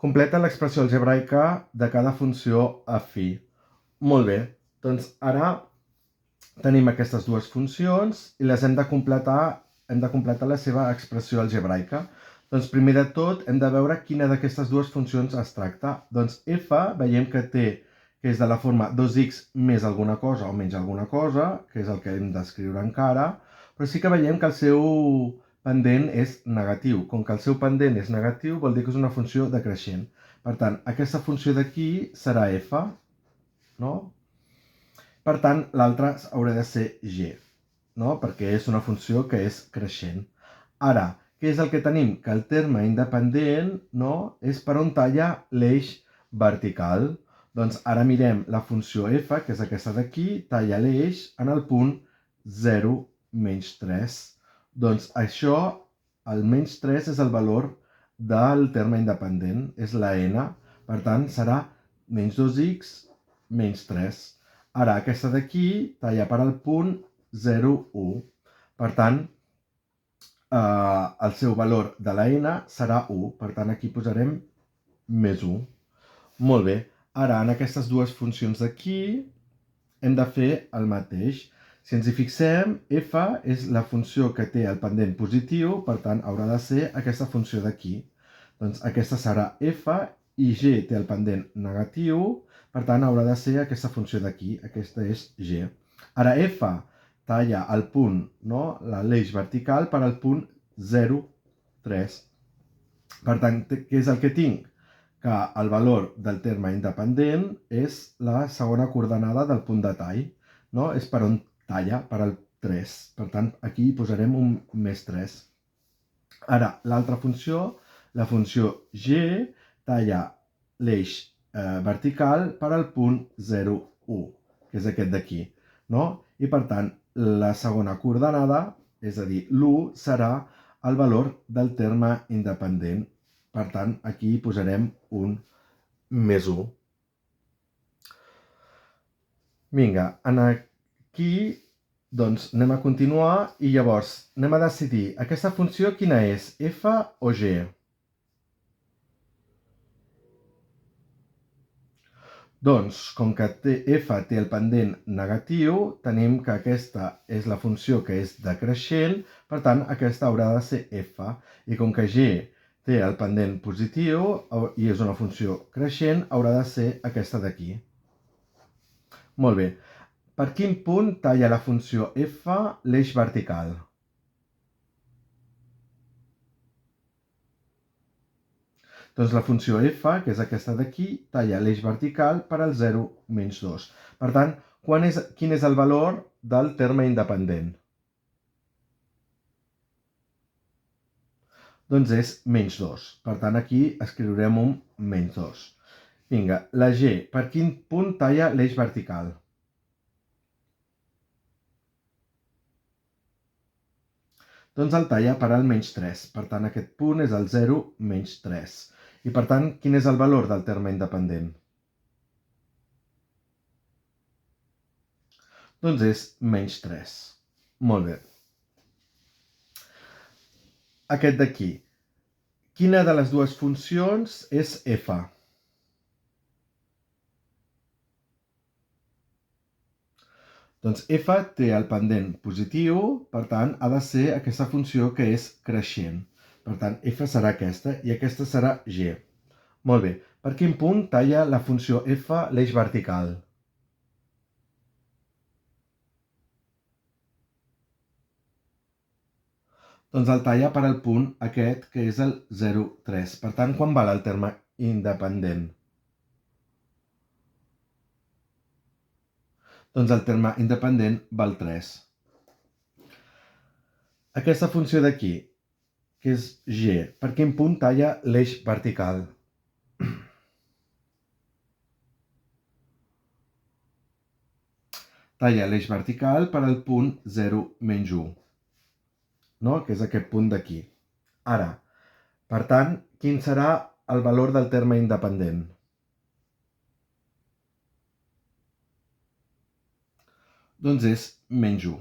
Completa l'expressió algebraica de cada funció afí. Molt bé, doncs ara tenim aquestes dues funcions i les hem de completar la seva expressió algebraica. Doncs primer de tot hem de veure quina d'aquestes dues funcions es tracta. Doncs f veiem que és de la forma 2x més alguna cosa o menys alguna cosa, que és el que hem d'escriure encara, però sí que veiem que el seu pendent és negatiu. Com que el seu pendent és negatiu vol dir que és una funció decreixent. Per tant, aquesta funció d'aquí serà f, no? Per tant, l'altra haurà de ser g, no? Perquè és una funció que és creixent. Ara, què és el que tenim? Que el terme independent, no, és per on talla l'eix vertical. Doncs ara mirem la funció f, que és aquesta d'aquí, talla l'eix en el punt 0, menys 3. Doncs això, el menys 3 és el valor del terme independent, és la n. Per tant, serà menys 2x menys 3. Ara, aquesta d'aquí talla per al punt 0, 1. Per tant, el seu valor de la n serà 1. Per tant, aquí posarem més 1. Molt bé. Ara, en aquestes dues funcions d'aquí hem de fer el mateix. Si ens hi fixem, f és la funció que té el pendent positiu, per tant, haurà de ser aquesta funció d'aquí. Doncs aquesta serà f i g té el pendent negatiu, per tant, haurà de ser aquesta funció d'aquí. Aquesta és g. Ara, f talla el punt, no? L'eix vertical per al punt 0, 3. Per tant, què és el que tinc? Que el valor del terme independent és la segona coordenada del punt de tall, no? És per on talla, per al 3. Per tant, aquí posarem un més 3. Ara, l'altra funció, la funció g, talla l'eix vertical per al punt 0, 1, que és aquest d'aquí, no? I per tant, la segona coordenada, és a dir, l'1, serà el valor del terme independent. Per tant, aquí posarem un més 1. Vinga, aquí doncs anem a continuar i llavors anem a decidir aquesta funció quina és, f o g? Doncs, com que f té el pendent negatiu, tenim que aquesta és la funció que és decreixent, per tant, aquesta haurà de ser f. I com que g té el pendent positiu i és una funció creixent, haurà de ser aquesta d'aquí. Molt bé. Per quin punt talla la funció f l'eix vertical? Doncs la funció f, que és aquesta d'aquí, talla l'eix vertical per al 0, menys 2. Per tant, quin és el valor del terme independent? Doncs és menys 2. Per tant, aquí escriurem un menys 2. Vinga, la g, per quin punt talla l'eix vertical? Doncs el talla per al menys 3. Per tant, aquest punt és el 0, menys 3. I per tant, quin és el valor del terme independent? Doncs és menys 3. Molt bé. Aquest d'aquí. Quina de les dues funcions és f? Doncs f té el pendent positiu, per tant, ha de ser aquesta funció que és creixent. Per tant, f serà aquesta i aquesta serà g. Molt bé. Per quin punt talla la funció f l'eix vertical? Doncs el talla per al punt aquest, que és el 0, 3. Per tant, quan val el terme independent? Doncs el terme independent val 3. Aquesta funció d'aquí, que és g, per quin punt talla l'eix vertical? Talla l'eix vertical per al punt 0, menys 1. No? Que és aquest punt d'aquí. Ara, per tant, quin serà el valor del terme independent? Doncs és menys 1.